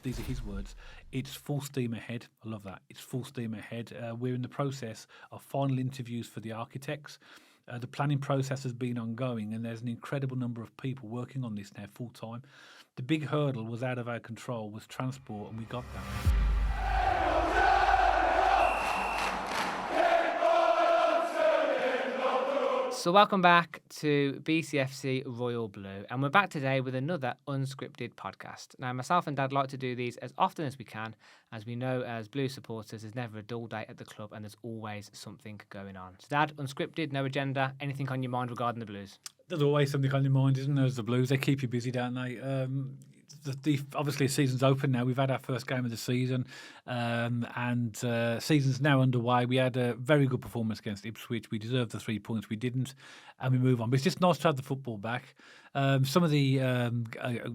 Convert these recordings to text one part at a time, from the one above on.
these are his words, it's full steam ahead. I love that. It's full steam ahead. We're in the process of final interviews for the architects. The planning process has been ongoing, and there's an incredible number of people working on this now full time. The big hurdle was out of our control, was transport, and we got that. So welcome back to BCFC Royal Blue, and we're back today with another unscripted podcast. Now, myself and Dad like to do these as often as we can, as we know as Blue supporters there's never a dull day at the club and there's always something going on. So Dad, unscripted, no agenda, anything on your mind regarding the Blues? There's always something on your mind, isn't there? As the Blues, they keep you busy, don't they? Obviously, season's open now. We've had our first game of the season, and season's now underway. We had a very good performance against Ipswich. We deserved the 3 points. We didn't, and we move on. But it's just nice to have the football back. Some of the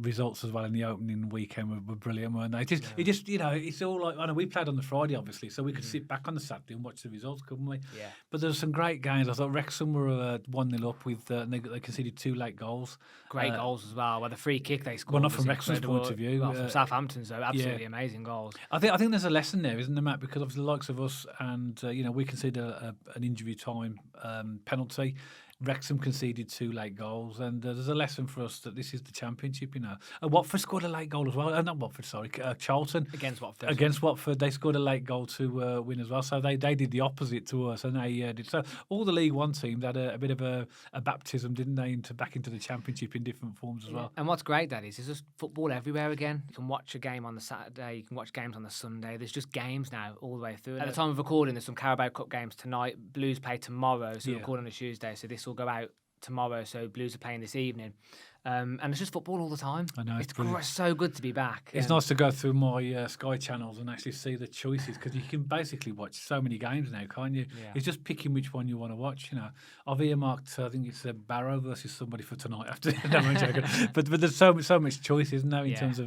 results as well in the opening weekend were brilliant, weren't they? It's all like, I know we played on the Friday, obviously, so we could sit back on the Saturday and watch the results, couldn't we? Yeah. But there were some great games. I thought Wrexham were 1-0 up with, and they conceded 2 late goals. Great goals as well. Well, the free kick they scored. Well, not from Wrexham's point of view. Well, from Southampton's, though, absolutely amazing goals. I think there's a lesson there, isn't there, Matt? Because obviously the likes of us and we conceded an injury time penalty. Wrexham conceded 2 late goals, and there's a lesson for us that this is the Championship, Watford scored a late goal as well. Not Watford, sorry. Charlton. Against Watford, they scored a late goal to win as well. So they did the opposite to us, and they did. So all the League One teams had a bit of a baptism, didn't they, back into the Championship in different forms as well. And what's great, Dad, is there's just football everywhere again. You can watch a game on the Saturday, you can watch games on the Sunday. There's just games now all the way through. At the time of recording, there's some Carabao Cup games tonight. Blues play tomorrow, so we're recording on a Tuesday, so this will go out tomorrow, so Blues are playing this evening. And it's just football all the time. I know, it's so good to be back. It's nice to go through my Sky channels and actually see the choices, because you can basically watch so many games now, can't you? Yeah. It's just picking which one you want to watch. I've earmarked, I think it's Barrow versus somebody for tonight. No, I'm joking. But there's so much choice, isn't there, in terms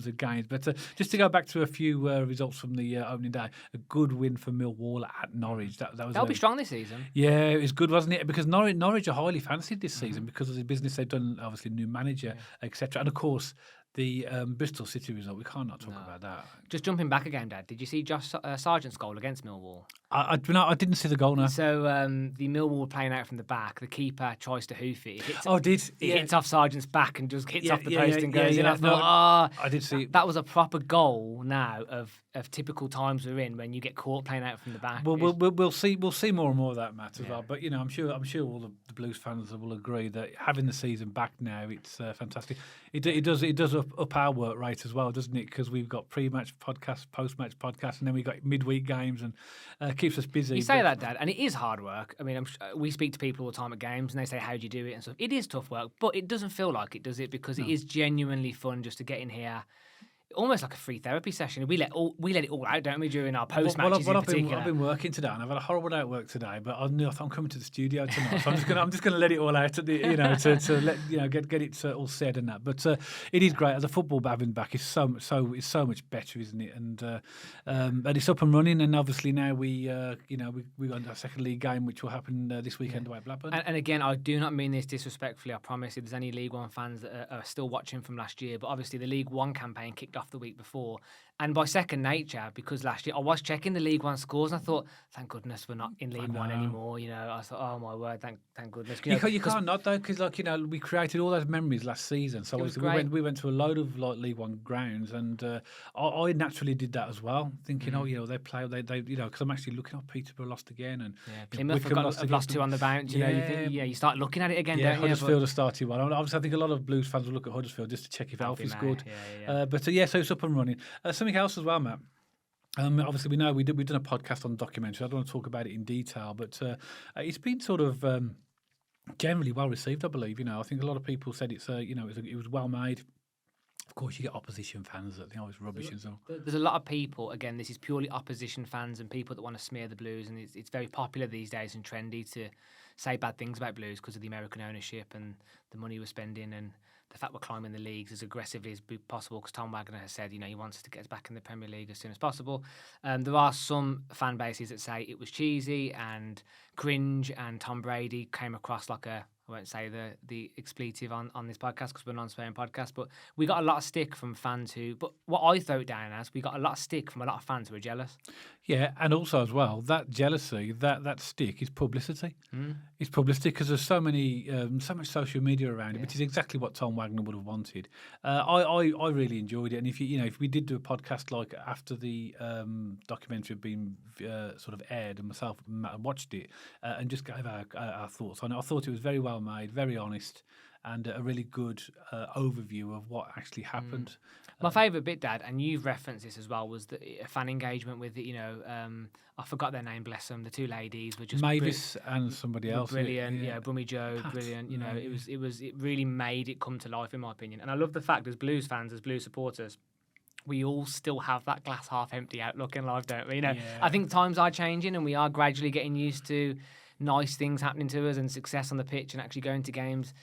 of games. But just to go back to a few results from the opening day, a good win for Millwall at Norwich. That'll be strong this season. Yeah, it was good, wasn't it? Because Norwich are highly fancied this season because of the business they've done. Obviously, new manager, etc. And of course, the Bristol City result, we can't not talk about that. Just jumping back again, Dad, did you see Josh Sargent's goal against Millwall? I didn't see the goal now. So the Millwall were playing out from the back. The keeper tries to hoof it. It hits off Sargent's back and just hits off the post and goes in. I thought, I did see that was a proper goal now of typical times we're in when you get caught playing out from the back. Well, we'll see more and more of that, Matt, as well. But I'm sure all the Blues fans will agree that having the season back now, it's fantastic. It does up our work rate as well, doesn't it? Because we've got pre-match podcasts, post-match podcasts, and then we got midweek games, and keeps us busy. You say that, Dad, and it is hard work. I mean, we speak to people all the time at games, and they say, "How do you do it?" and stuff. It is tough work, but it doesn't feel like it, does it? Because it is genuinely fun just to get in here. Almost like a free therapy session. We let it all out, don't we, during our post matches in particular? I've been working today, and I've had a horrible day at work today. But I knew I'm coming to the studio tonight, so I'm just gonna let it all out at the to let get it all said and that. But it is great as a football having back is so much better, isn't it? And it's up and running, and obviously now we got our second league game, which will happen this weekend away at Blackburn. And again, I do not mean this disrespectfully. I promise. If there's any League One fans that are still watching from last year, but obviously the League One campaign kicked off the week before, and by second nature, because last year I was checking the League One scores and I thought, thank goodness we're not in League One anymore. I thought, oh my word, thank goodness. You can't not though, because we created all those memories last season. So we went to a load of League One grounds, and I naturally did that as well, thinking, they play, they because I'm actually looking at Peterborough lost again, and Plymouth have lost 2 on the bounce. You start looking at it again. Yeah, Huddersfield have started one. Obviously, I think a lot of Blues fans will look at Huddersfield just to check if Alfie's good. So it's up and running. Something else as well, Matt. Obviously, we know we've done a podcast on documentary. I don't want to talk about it in detail, but it's been sort of generally well received, I believe. I think a lot of people said it was well made. Of course, you get opposition fans that think it's rubbish and so. There's a lot of people. Again, this is purely opposition fans and people that want to smear the Blues, and it's very popular these days and trendy to say bad things about Blues because of the American ownership and the money we're spending and the fact we're climbing the leagues as aggressively as possible, because Tom Wagner has said, he wants us to get us back in the Premier League as soon as possible. There are some fan bases that say it was cheesy and cringe, and Tom Brady came across like a I won't say the expletive on this podcast because we're a non-swearing podcast, but we got a lot of stick from fans but what I throw it down as, we got a lot of stick from a lot of fans who are jealous. Yeah, and also as well, that jealousy, that stick is publicity. It's publicity because there's so much social media around it, which is exactly what Tom Wagner would have wanted. I really enjoyed it, and if we did do a podcast like after the documentary had been sort of aired, and myself and Matt watched it and just gave our thoughts on it, I thought it was very well made, very honest, and a really good overview of what actually happened. My favourite bit, Dad, and you've referenced this as well, was the fan engagement with it. I forgot their name, bless them. The two ladies were just Mavis and somebody else, brilliant. Yeah, Brummy Joe, Pat, brilliant. It really made it come to life, in my opinion. And I love the fact, as Blues fans, as Blues supporters, we all still have that glass half empty outlook in life, don't we? I think times are changing, and we are gradually getting used to nice things happening to us and success on the pitch and actually going to games,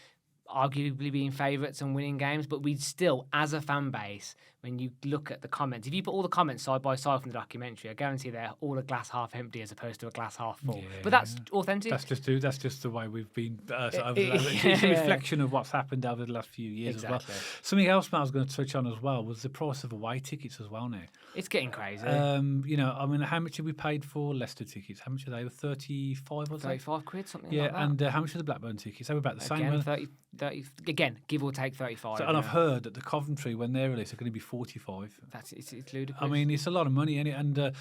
arguably being favourites and winning games. But we still, as a fan base, when you look at the comments, if you put all the comments side by side from the documentary, I guarantee they're all a glass half empty as opposed to a glass half full. But that's authentic. That's just the way we've been over the last, it's a reflection of what's happened over the last few years as well. Something else Matt was going to touch on as well was the price of away tickets as well now. It's getting crazy. How much have we paid for Leicester tickets? How much are they? 35 or 35 quid, something like that. And how much are the Blackburn tickets? They were about the same. Again, 30, again, give or take 35. And I've heard that the Coventry, when they're released, are going to be 45. It's ludicrous. I mean, it's a lot of money, and it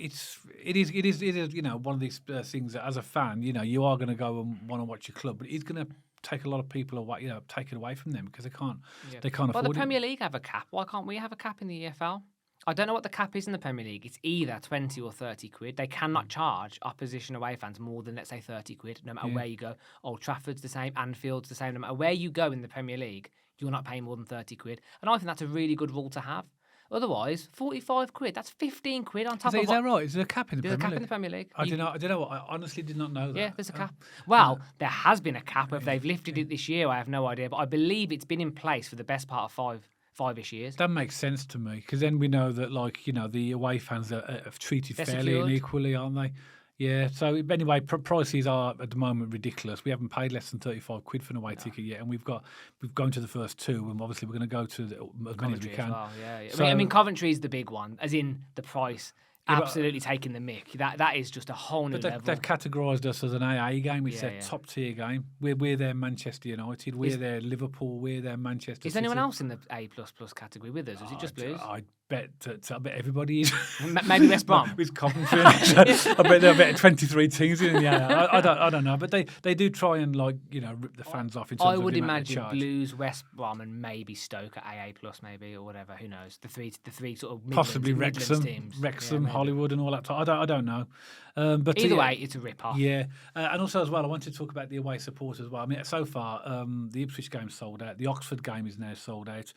is one of these things that as a fan, you are going to go and want to watch your club, but it's going to take a lot of people away, take it away from them because they can't afford it. Well, the Premier League have a cap. Why can't we have a cap in the EFL? I don't know what the cap is in the Premier League. It's either 20 or 30 quid. They cannot charge opposition away fans more than, let's say, 30 quid, no matter where you go. Old Trafford's the same, Anfield's the same. No matter where you go in the Premier League, you're not paying more than 30 quid. And I think that's a really good rule to have. Otherwise, 45 quid, that's 15 quid on top of... Is that right? Is there a cap in the Premier League? There's a cap in the Premier League. I don't know. I honestly did not know that. Yeah, there's a cap. Well, there has been a cap. If they've lifted it this year, I have no idea. But I believe it's been in place for the best part of five-ish years. That makes sense to me because then we know that, the away fans are treated fairly and equally, aren't they? Yeah. So anyway, prices are at the moment ridiculous. We haven't paid less than 35 quid for an away ticket yet, and we've gone to the first two, and obviously we're going to go to as many as we can. Well, yeah. So, I mean, Coventry is the big one, as in the price. Absolutely taking the mick. That is just a whole new level. They've categorised us as an AA game. It's a top tier game. We're their Manchester United. We're their Liverpool. We're their Manchester City. Is anyone else in the A++ category with us? Is it just Blues? I bet everybody is. Maybe West Brom. With Coventry. I bet there are about 23 teams in the AA. I don't know, but they do try and rip the fans off. In terms I would of imagine Blues, West Brom, and maybe Stoke at AA+, maybe, or whatever. Who knows? The three sort of possibly Midlands teams. Wrexham, Hollywood, and all that. I don't know. But either way, it's a rip-off. Yeah, and also as well, I wanted to talk about the away support as well. I mean, so far, the Ipswich game sold out. The Oxford game is now sold out.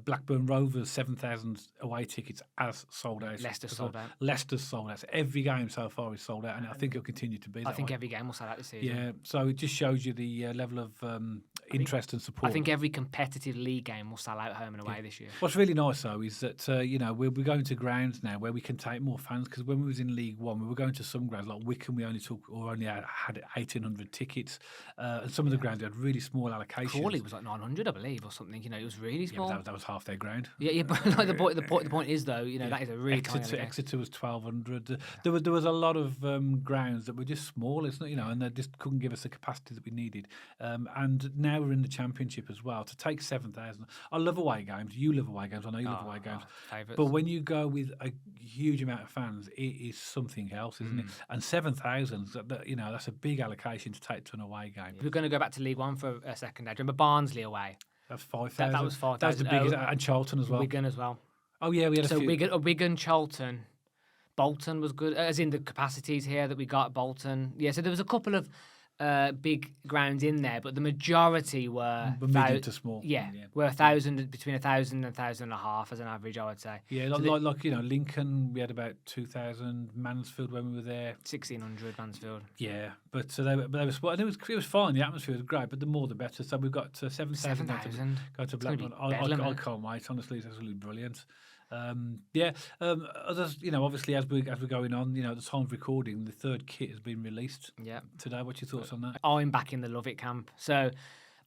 Blackburn Rovers 7,000 away tickets as sold out. Leicester's sold out. Leicester's sold out. So every game so far is sold out, and I think it'll continue to be. I think every game will sell out this season. Yeah, so it just shows you the level of interest and support. I think every competitive league game will sell out home and away this year. What's really nice though is that we're going to grounds now where we can take more fans because when we was in League One, we were going to some grounds like Wickham. We only had 1,800 tickets, and some of the grounds had really small allocations. Crawley was like 900, I believe, or something. It was really small. Yeah, that was half their ground. Yeah, but like the point is though, that is a really tiny. Exeter was 1,200. There was a lot of grounds that were just small. It's not and they just couldn't give us the capacity that we needed. And now we're in the Championship as well. To take 7,000, I love away games. You love away games. I know you love away games. Favourites. But when you go with a huge amount of fans, it is something else, isn't it? And 7,000, that's a big allocation to take to an away game. We're going to go back to League One for a second. I remember Barnsley away. That's 5,000. That was 5,000. That was the biggest, and Charlton as well. Wigan as well. Oh yeah, we had a few. Wigan, Charlton, Bolton was good, as in the capacities here that we got at Bolton. Yeah, so there was a couple of big grounds in there, but the majority were medium to small. Yeah, were 1,000, between 1,000 and 1,500 as an average, I would say. Yeah, like Lincoln, we had about 2,000. Mansfield when we were there, 1,600 Mansfield. Yeah, but they were small. And it was fine. The atmosphere was great, but the more the better. So we've got 7,000. Go to Blackburn. I can't wait. Honestly, it's absolutely brilliant. Others, obviously as we're going on, at the time of recording, the third kit has been released. Yeah. Today. What's your thoughts on that? I'm back in the love it camp. So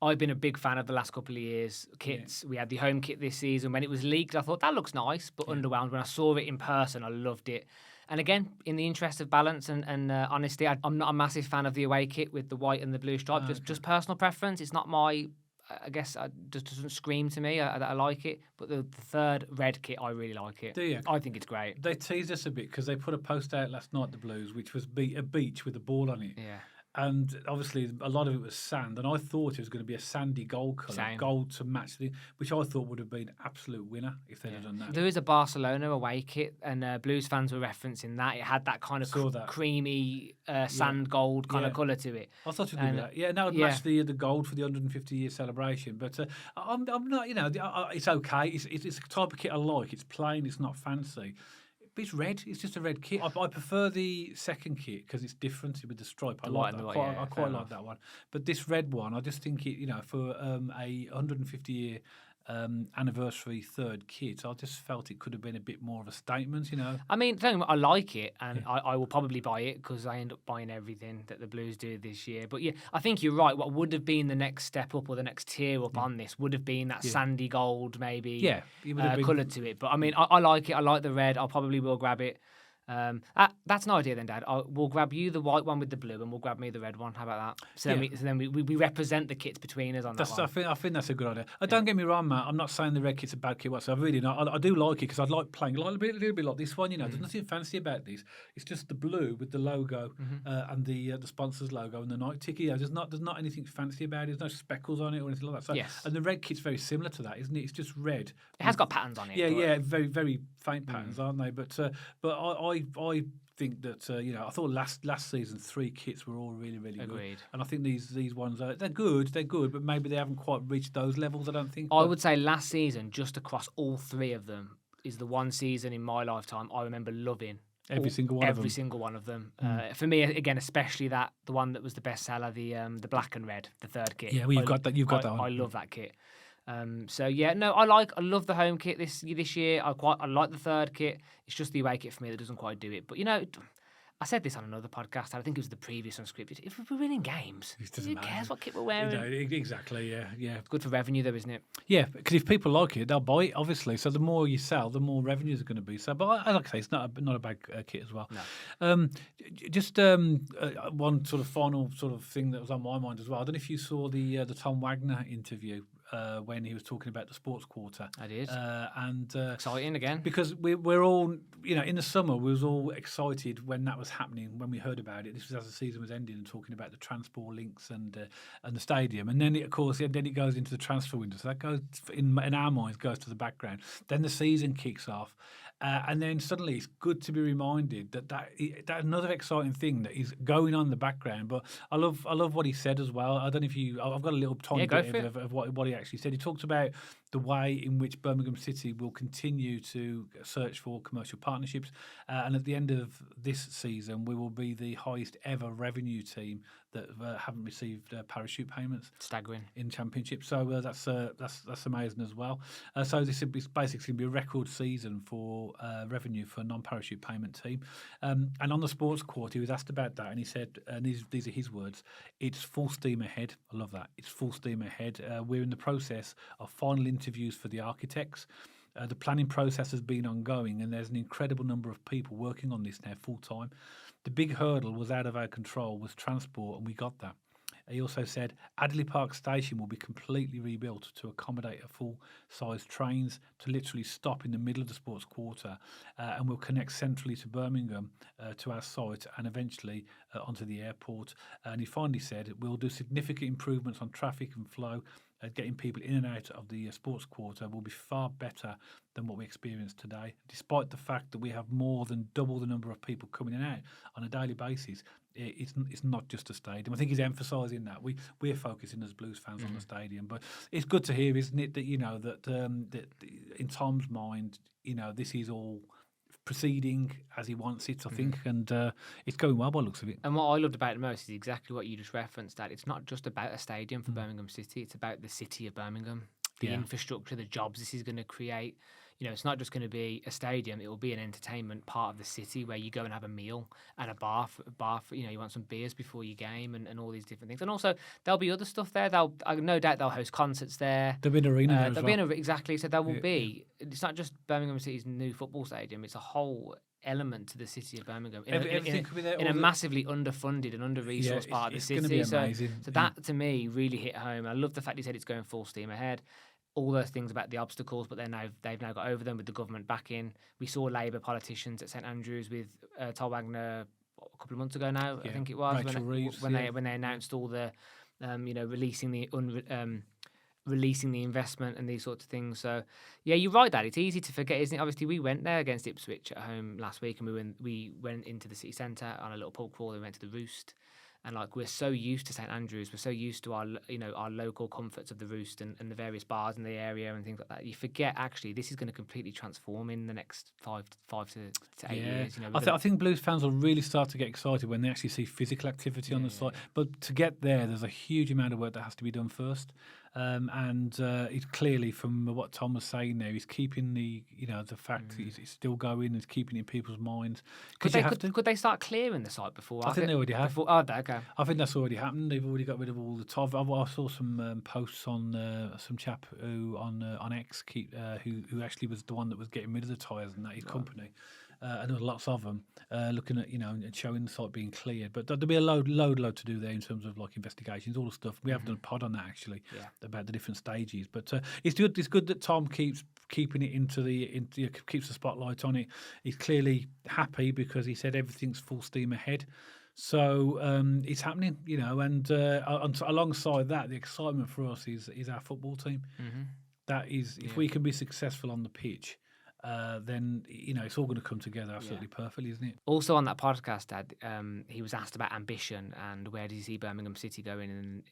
I've been a big fan of the last couple of years. Kits. We had the home kit this season. When it was leaked, I thought that looks nice, but underwhelmed. When I saw it in person, I loved it. And again, in the interest of balance and honesty, I'm not a massive fan of the away kit with the white and the blue stripe. Just personal preference. It's not my. I guess it just doesn't scream to me that I like it. But the third red kit, I really like it. Do you? I think it's great. They teased us a bit because they put a post out last night, the Blues, which was a beach with a ball on it. Yeah. And obviously, a lot of it was sand, and I thought it was going to be a sandy gold colour, gold to match which I thought would have been an absolute winner if they'd have done that. There is a Barcelona away kit, and Blues fans were referencing that. It had that kind of creamy sand gold kind of colour to it. I thought it was going to be that. Yeah, and that would match the gold for the 150-year celebration. But I'm not, it's okay. It's a type of kit I like. It's plain. It's not fancy. But it's red. It's just a red kit. I prefer the second kit because it's different with the stripe. I like that. I quite like that one. But this red one, I just think it. For a 150-year anniversary third kit, I just felt it could have been a bit more of a statement. I mean, I like it, and I will probably buy it because I end up buying everything that the Blues do this year. But yeah, I think you're right. What would have been the next step up or the next tier up on this would have been that sandy gold, maybe colour to it. But I mean, I like it. I like the red. I probably will grab it. That's an idea then, Dad. We'll grab you the white one with the blue, and we'll grab me the red one. How about that? So then we represent the kits between us on that one. I think that's a good idea. Don't get me wrong, Matt. I'm not saying the red kit's a bad kit whatsoever. Really not. I do like it because I like playing a little bit like this one. There's nothing fancy about this. It's just the blue with the logo and the sponsors logo and the night ticket. There's not anything fancy about it. There's no speckles on it or anything like that. So, yes. And the red kit's very similar to that, isn't it? It's just red. It has got patterns on it. Yeah, very very faint patterns, aren't they? But I think that I thought last season 3 kits were all really really Agreed. Good, and I think these ones they're good, but maybe they haven't quite reached those levels. I don't think. I would say last season, just across all 3 of them, is the one season in my lifetime I remember loving. Every single one of them. For me, again, especially the one that was the best seller, the black and red, the third kit. Yeah, well, you've got that one. I love that kit. I love the home kit this year. I like the third kit. It's just the away kit for me that doesn't quite do it. But I said this on another podcast. I think it was the previous Unscripted. If we're winning games, who cares what kit we're wearing? Exactly. Yeah. It's good for revenue, though, isn't it? Yeah, because if people like it, they'll buy it. Obviously, so the more you sell, the more revenues are going to be. So, but like I say, it's not a bad kit as well. No. Just one sort of final sort of thing that was on my mind as well. I don't know if you saw the Tom Wagner interview. When he was talking about the sports quarter. I did. And exciting again. Because we're all, in the summer, we was all excited when that was happening, when we heard about it. This was as the season was ending and talking about the transport links and the stadium. And then, it goes into the transfer window. So that goes, in our minds, goes to the background. Then the season kicks off. And then suddenly it's good to be reminded that another exciting thing that is going on in the background. But I love what he said as well. I don't know if I've got a little tiny bit of what he actually said. He talked about the way in which Birmingham City will continue to search for commercial partnerships. And at the end of this season, we will be the highest ever revenue team that haven't received parachute payments. Staggering. In Championship. So that's amazing as well. So this is basically going to be a record season for revenue for a non-parachute payment team. And on the sports quarter, he was asked about that, and he said, and these are his words, it's full steam ahead. I love that. It's full steam ahead. We're in the process of final interviews for the architects. The planning process has been ongoing, and there's an incredible number of people working on this now full time. The big hurdle was out of our control, was transport, and we got that. He also said Adderley Park Station will be completely rebuilt to accommodate a full-size trains to literally stop in the middle of the sports quarter, and will connect centrally to Birmingham, to our site, and eventually onto the airport. And he finally said we'll do significant improvements on traffic and flow. Getting people in and out of the sports quarter will be far better than what we experience today. Despite the fact that we have more than double the number of people coming in and out on a daily basis, it's not just a stadium. I think he's emphasising that. We're focusing as Blues fans on the stadium. But it's good to hear, isn't it, that, that in Tom's mind, this is all proceeding as he wants it, I think, and it's going well by the looks of it. And what I loved about it most is exactly what you just referenced, that it's not just about a stadium for Birmingham City, it's about the city of Birmingham, the infrastructure, the jobs this is going to create. it's not just going to be a stadium. It will be an entertainment part of the city where you go and have a meal and a bar for, you want some beers before your game and all these different things. And also there'll be other stuff there. No doubt they'll host concerts there. There'll be an arena there as well. Exactly. So there will be. It's not just Birmingham City's new football stadium. It's a whole element to the city of Birmingham Everything could be there. in a massively underfunded and under-resourced part of the city. It's going to be amazing. So that to me really hit home. I love the fact he said it's going full steam ahead. All those things about the obstacles, but they've now got over them with the government backing. We saw Labour politicians at St.Andrews with Tom Wagner a couple of months ago now, I think it was, when they announced all the, releasing the investment and these sorts of things. So, yeah, you're right, Dad. It's easy to forget, isn't it? Obviously, we went there against Ipswich at home last week, and we went into the city centre on a little pub crawl. We went to the Roost. And we're so used to St Andrews, we're so used to our local comforts of the Roost and the various bars in the area and things like that. You forget actually this is going to completely transform in the next 5 to 8 years. I think Blues fans will really start to get excited when they actually see physical activity on the site. But to get there's a huge amount of work that has to be done first. It's clearly from what Tom was saying there, he's keeping the fact he's still going, he's keeping it in people's minds. Could they start clearing the site before? I think they already have. Okay. I think that's already happened. They've already got rid of all the top. I saw some posts on some chap who on X who actually was the one that was getting rid of the tyres and that his company. And there were lots of them looking at and showing the site being cleared, but there'll be a load to do there in terms of investigations, all the stuff. We have done a pod on that actually about the different stages, but it's good that Tom keeps keeping it keeps the spotlight on it. He's clearly happy because he said everything's full steam ahead. So it's happening, and alongside that, the excitement for us is our football team. Mm-hmm. That is, if we can be successful on the pitch, then it's all going to come together absolutely perfectly, isn't it? Also on that podcast, Dad, he was asked about ambition and where does he see Birmingham City going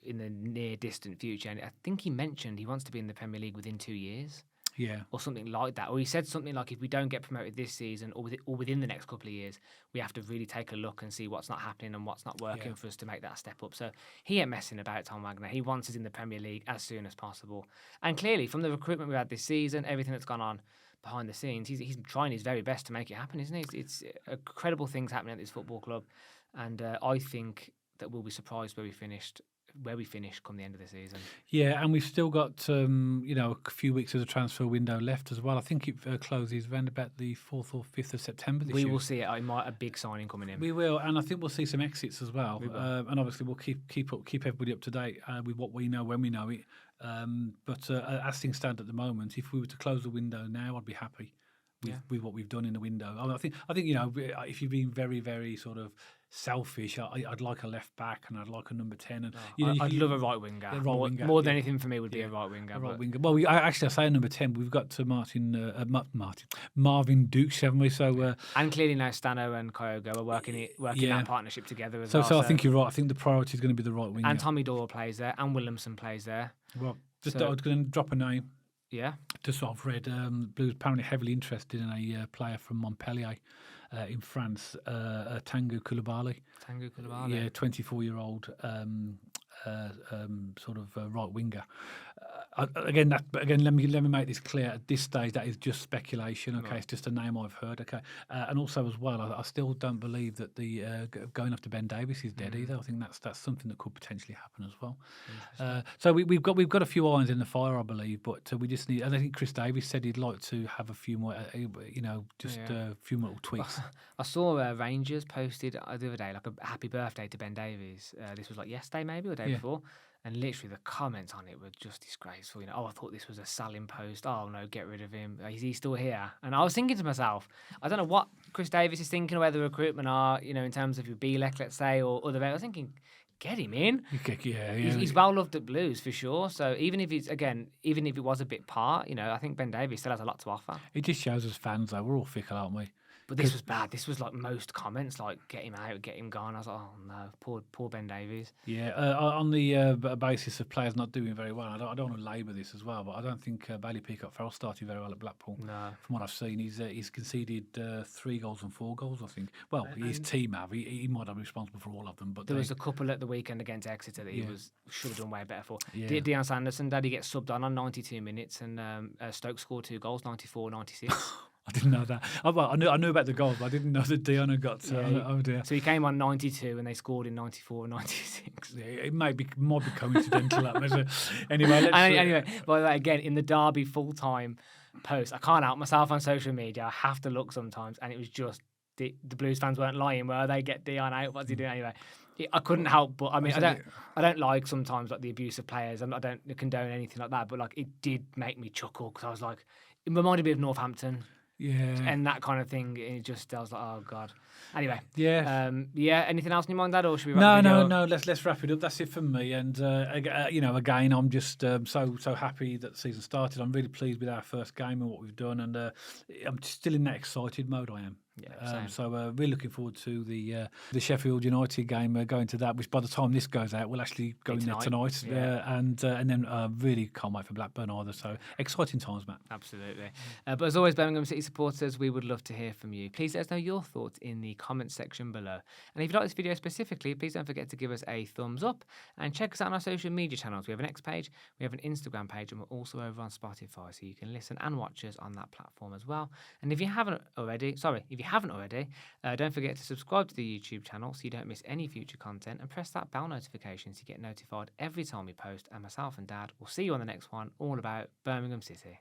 in the near distant future, and I think he mentioned he wants to be in the Premier League within 2 years. Yeah, or something like that. Or he said something like, if we don't get promoted this season or within the next couple of years, we have to really take a look and see what's not happening and what's not working for us to make that step up. So he ain't messing about, Tom Wagner. He wants us in the Premier League as soon as possible. And clearly, from the recruitment we had this season, everything that's gone on behind the scenes, he's trying his very best to make it happen, isn't he? It's incredible things happening at this football club. And I think that we'll be surprised where we finish come the end of the season. Yeah, and we've still got a few weeks of the transfer window left as well. I think it closes around about the 4th or 5th of September this year. We will see a big signing coming in. We will, and I think we'll see some exits as well. And obviously we'll keep everybody up to date with what we know when we know it. But as things stand at the moment, if we were to close the window now, I'd be happy with what we've done in the window. I think if you've been very, very sort of selfish, I'd like a left back and I'd like a number 10. And I'd love a right winger. More than anything for me would be a right winger. Well, I say a number 10. We've got Marvin Dukes, haven't we? So and clearly now Stano and Kyogo are working that partnership together as well. So I think you're right. I think the priority is going to be the right winger. And Tommy Doyle plays there, and Williamson plays there. Well, I was going to drop a name. Yeah. Just sort of read Blues apparently heavily interested in a player from Montpellier in France, Tanguy Koulibaly. Yeah, 24-year-old sort of right winger. Again, let me make this clear. At this stage, that is just speculation. Okay, it's just a name I've heard. Okay, and also as well, I still don't believe that the going after Ben Davies is dead either. I think that's something that could potentially happen as well. So we've got a few irons in the fire, I believe, but we just need. And I think Chris Davies said he'd like to have a few more, a few more tweaks. I saw Rangers posted the other day like a happy birthday to Ben Davies. This was like yesterday maybe or the day before. And literally the comments on it were just disgraceful. I thought this was a selling post. Oh no, get rid of him. Is he still here? And I was thinking to myself, I don't know what Chris Davies is thinking, or whether recruitment are, in terms of your Bielek, let's say, or other. I was thinking, get him in. He's well loved at Blues for sure. So even if it was a bit part, I think Ben Davies still has a lot to offer. It just shows us fans though, we're all fickle, aren't we? But this was bad. This was like most comments, like get him out, get him gone. I was like, oh no, poor Ben Davies. Yeah, on the basis of players not doing very well, I don't want to labour this as well, but I don't think Bailey Peacock-Farrell started very well at Blackpool. No. From what I've seen, he's conceded 3 goals and 4 goals, I think. Well, his team have. He might have been responsible for all of them, but There was a couple at the weekend against Exeter that he should have done way better for. Yeah. Deon Sanderson, did he get subbed on 92 minutes, and Stoke scored 2 goals, 94, 96. I didn't know that. I knew about the goals, but I didn't know that Dion had got. Oh dear. So he came on 92 and they scored in 94 and 96. Yeah, it might be coincidental. That measure. Anyway, anyway, by the way, again, in the Derby full-time post, I can't help myself on social media. I have to look sometimes, and it was just the Blues fans weren't lying. Where they get Dion out? What's he doing anyway? I couldn't help, but I mean, I don't like sometimes like the abuse of players, and I don't condone anything like that. But like, it did make me chuckle because I was like, it reminded me of Northampton. Yeah, and that kind of thing. It just, I was like, oh god. Anyway, yeah. Anything else in your mind, Dad, or should we? No. Let's wrap it up. That's it for me. And again, I'm just so happy that the season started. I'm really pleased with our first game and what we've done, and I'm still in that excited mode. I am. Yeah. So really looking forward to the Sheffield United game. Going to that, which by the time this goes out, we'll actually go in there tonight. And then really can't wait for Blackburn either. So exciting times, Matt. Absolutely. But as always, Birmingham City supporters, we would love to hear from you. Please let us know your thoughts in the comments section below. And if you like this video specifically, please don't forget to give us a thumbs up and check us out on our social media channels. We have an X page, we have an Instagram page, and we're also over on Spotify, so you can listen and watch us on that platform as well. And if you haven't already, don't forget to subscribe to the YouTube channel so you don't miss any future content, and press that bell notification so you get notified every time we post. And myself and Dad will see you on the next one, all about Birmingham City.